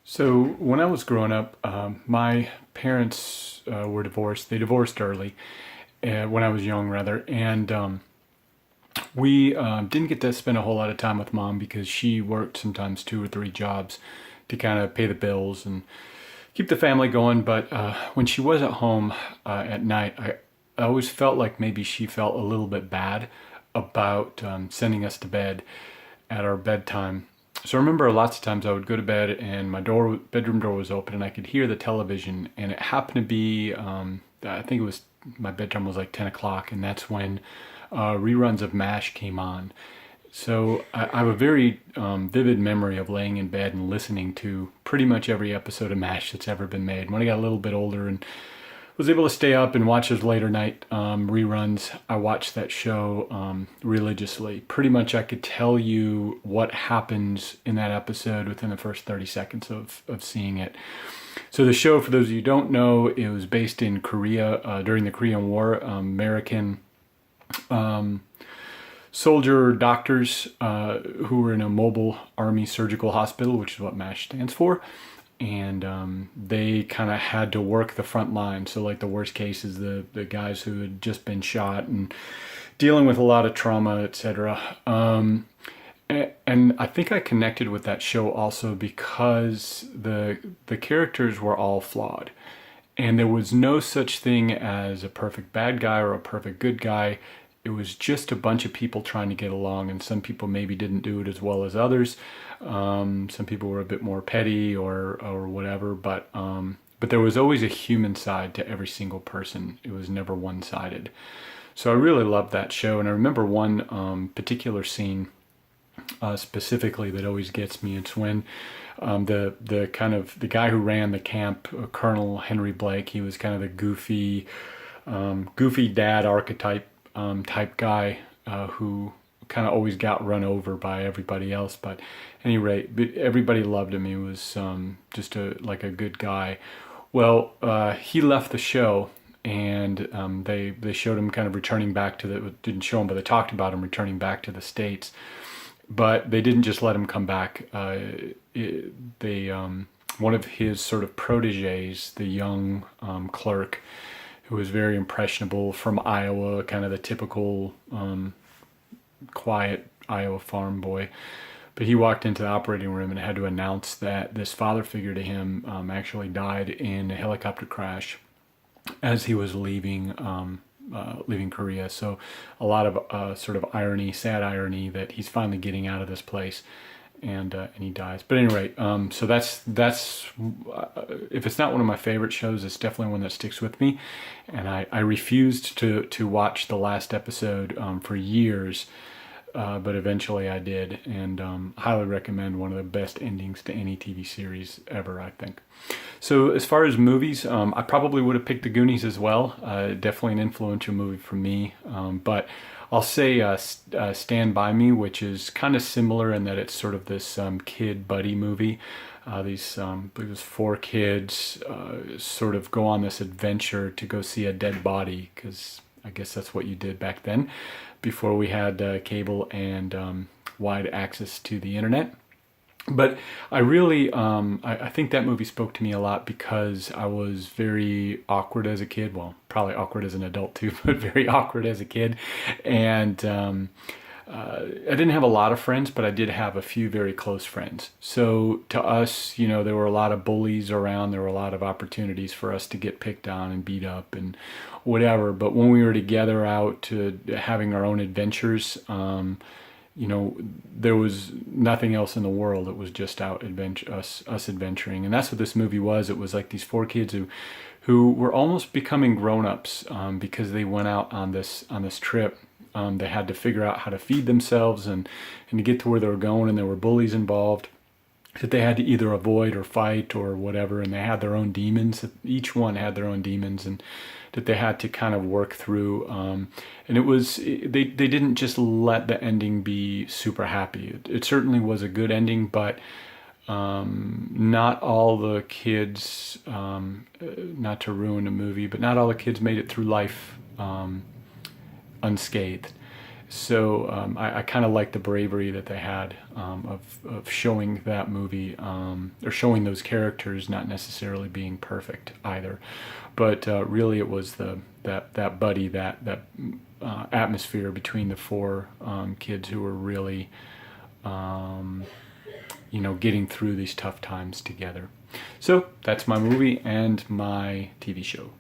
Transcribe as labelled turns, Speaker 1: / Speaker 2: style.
Speaker 1: So when I was growing up, my parents were divorced. They divorced early, when I was young, rather, and we didn't get to spend a whole lot of time with mom because she worked sometimes two or three jobs to kind of pay the bills and keep the family going. But when she was at home at night, I always felt like maybe she felt a little bit bad about sending us to bed at our bedtime. So I remember lots of times I would go to bed and my bedroom door was open and I could hear the television, and it happened to be, I think it was, my bedtime was like 10 o'clock, and that's when reruns of MASH came on. So I have a very vivid memory of laying in bed and listening to pretty much every episode of MASH that's ever been made. When I got a little bit older and was able to stay up and watch those later night reruns, I watched that show religiously. Pretty much I could tell you what happens in that episode within the first 30 seconds of seeing it. So the show, for those of you who don't know, it was based in Korea during the Korean War. American soldier doctors who were in a mobile army surgical hospital, which is what MASH stands for. And they kind of had to work the front line. So like the worst case is the guys who had just been shot and dealing with a lot of trauma, etc. And I think I connected with that show also because the characters were all flawed. And there was no such thing as a perfect bad guy or a perfect good guy. It was just a bunch of people trying to get along, and some people maybe didn't do it as well as others. Some people were a bit more petty or whatever, but there was always a human side to every single person. It was never one-sided. So I really loved that show, and I remember one particular scene specifically that always gets me. It's when the kind of the guy who ran the camp, Colonel Henry Blake. He was kind of the goofy dad archetype type guy who kind of always got run over by everybody else. But at any rate, everybody loved him. He was just like a good guy. Well, he left the show, and they showed him kind of returning back to the, didn't show him, but they talked about him returning back to the States. But they didn't just let him come back. One of his sort of proteges, the young clerk, who was very impressionable, from Iowa, kind of the typical quiet Iowa farm boy. But he walked into the operating room and had to announce that this father figure to him actually died in a helicopter crash as he was leaving Korea. So a lot of sort of irony, sad irony, that he's finally getting out of this place, and he dies. But at any rate, so that's if it's not one of my favorite shows, it's definitely one that sticks with me. And I refused to watch the last episode for years, but eventually I did, and highly recommend. One of the best endings to any TV series ever, I think. So as far as movies, I probably would have picked The Goonies as well. Definitely an influential movie for me, but I'll say Stand By Me, which is kind of similar in that it's sort of this kid buddy movie. These four kids sort of go on this adventure to go see a dead body, because I guess that's what you did back then, before we had cable and wide access to the internet. But I really, I think that movie spoke to me a lot because I was very awkward as a kid. Well, probably awkward as an adult too, but very awkward as a kid. And I didn't have a lot of friends, but I did have a few very close friends. So to us, there were a lot of bullies around. There were a lot of opportunities for us to get picked on and beat up and whatever. But when we were together out to having our own adventures, there was nothing else in the world. It was just us adventuring, and that's what this movie was. It was like these four kids who were almost becoming grown-ups because they went out on this trip. They had to figure out how to feed themselves and to get to where they were going, and there were bullies involved that they had to either avoid or fight or whatever, and they had their own demons. Each one had their own demons, and that they had to kind of work through. And they didn't just let the ending be super happy. It certainly was a good ending, but not all the kids, not to ruin a movie, but not all the kids made it through life unscathed. I kind of like the bravery that they had of showing that movie, or showing those characters not necessarily being perfect either, but really it was that buddy, that atmosphere between the four kids who were really getting through these tough times together. So that's my movie and my TV show.